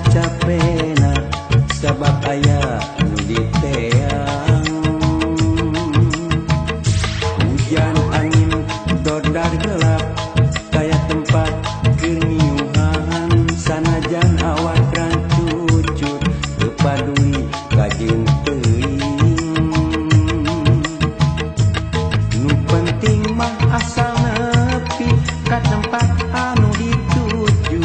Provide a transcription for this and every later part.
capena sabab aya nu diteang. Hujan angin dodar gelap kaya tempat keniuhan, sanajan awak rancucut teu paduli ka jeung teuing. Nu penting mah asal nepi ka tempat anu dituju,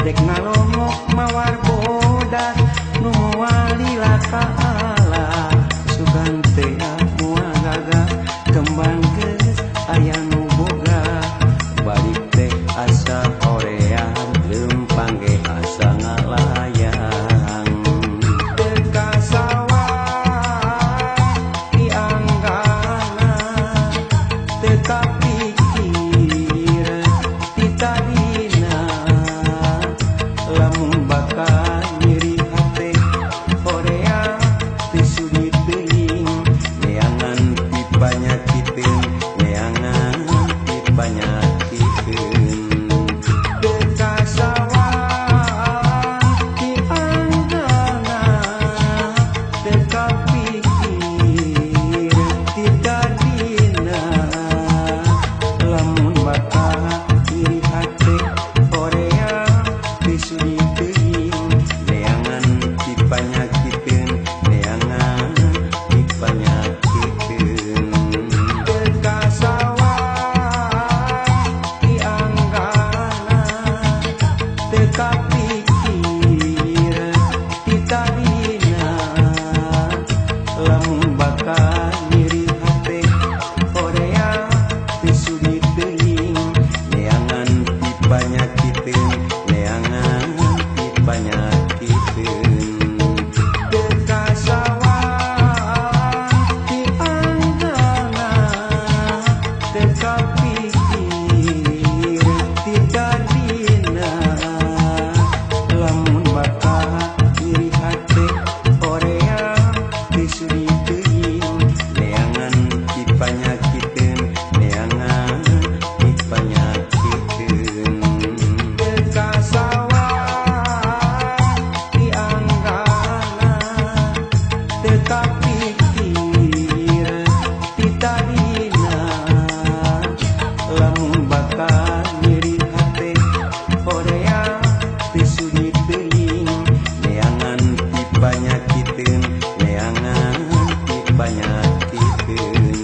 dek ngalongok mawar bodas nu moal lilaka Allah. Sugan teh moal gagah kembang geus aya nu boga, balik teh asa horeang leumpang ge asa ngalayang. Teu ka sawah di anggana, teu ka pikir ti tadina, lamun bakal nyeri hate horeang teu sudi teuing, neangan ti panyakiteun, neangan ti panyakiteun. Teu ka sawah di anggana, teu ka pikir ti tadina, lamun bakal nyeri hate horeang teu sudi teuing, neangan ti panyakiteun, neangan ti panyakiteun. Teu ka sawah di anggana, teu ka pikir ti tadina, lamun bakal nyeri hate horeang teu sudi teuing, neangan ti panyakiteun, neangan ti panyakiteun. Teu ka sawah di anggana, teu ka pikir ti tadina, lamun bakal nyeri hate horeang teu sudi teuing, neangan ti panyakiteun, neangan ti panyakiteun. Teu ka sawah di anggana, teu ka pikir ti tadina, lamun bakal nyeri hate horeang teu sudi teuing, neangan ti panyakiteun, neangan ti panyakiteun.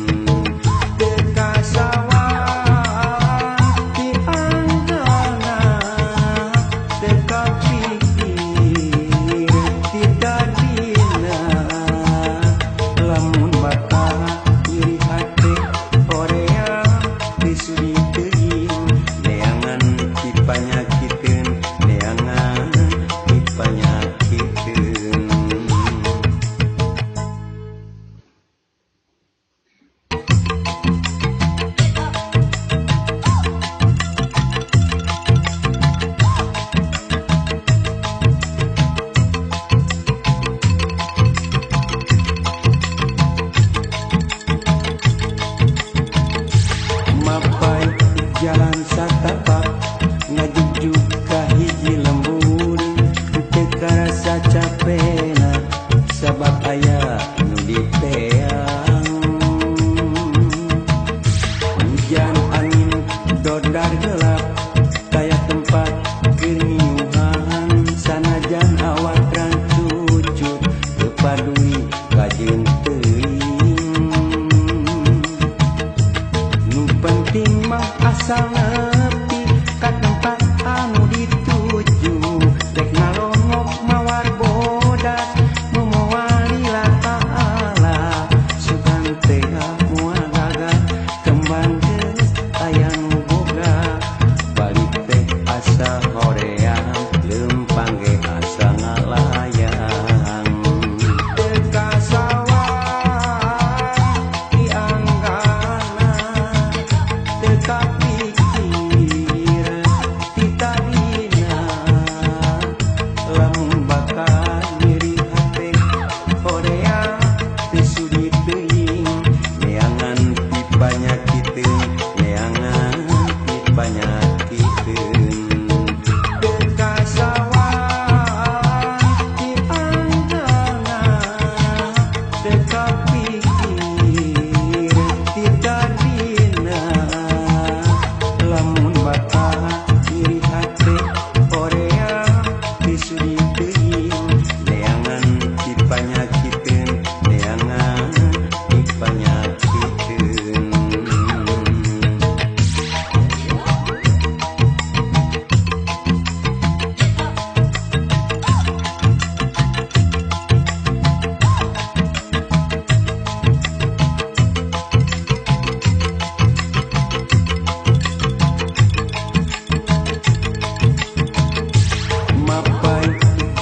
Teu ka sawah di anggana, teu ka pikir ti tadina, lamun bakal nyeri hate horeang teu sudi teuing, neangan ti panyakiteun, neangan ti panyakiteun. Mapai jalan satapak ngajujuk ka hiji lembur, teu karasa capena sabab aya nu diteang. Hujan angin dodar gelap kaya tempat keniuhan, sanajan awak rancucut teu paduli ka jeung teuing. Nu penting mah asal nepi ka tempat anu dituju, dek ngalongok mawar bodas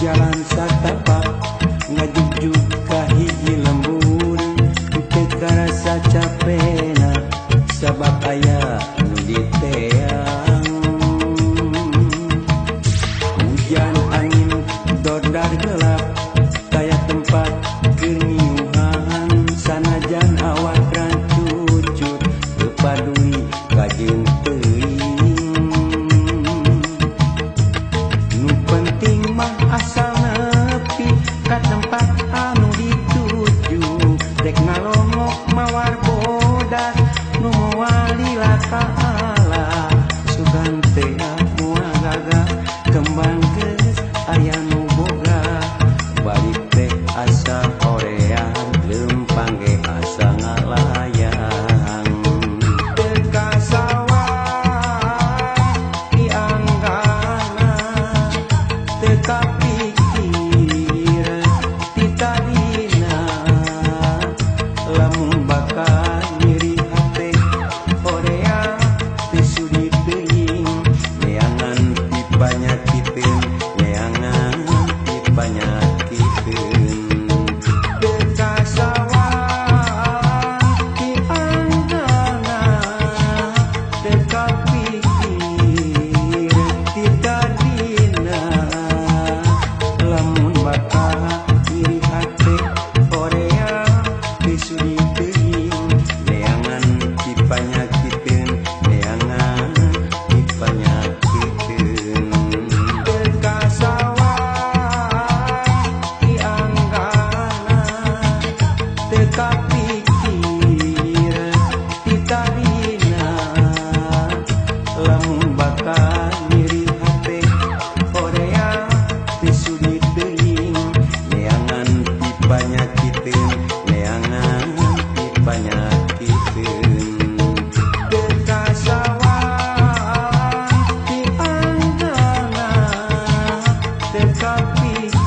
jalan satapak ngajujuk ka hiji lembur teu karasa capena sabab aya nu diteang hujan angin dodar gelap kaya tempat keuniuhan sanajan awak rancucut teu paduli ka jeung teuing nu penting mah asal nepi ka tempat anu dituju dek ngalongok mawar bodas nu moal lila ka Allah sugan teh moal gagah kembang geus aya nu boga balik teh asa horeang lempang ge asa ngalayang teu kasawah dianggana teu kapikir ti tadina lamun bakal nyeri hate horeang teu sudi teuing neangan ti panyakiteun neangan ti panyakiteun teu kasawah dianggana teu kapikir ti tadina lamun bakal nyeri hate horeang teu sudi teuing neangan ti panyakiteun neangan ti panyakiteun teu kasawah dianggana teu kapikir ti tadina lamun bakal nyeri hate horeang teu sudi teuing neangan ti panyakiteun neangan ti panyakiteun teu kasawah dianggana teu kapikir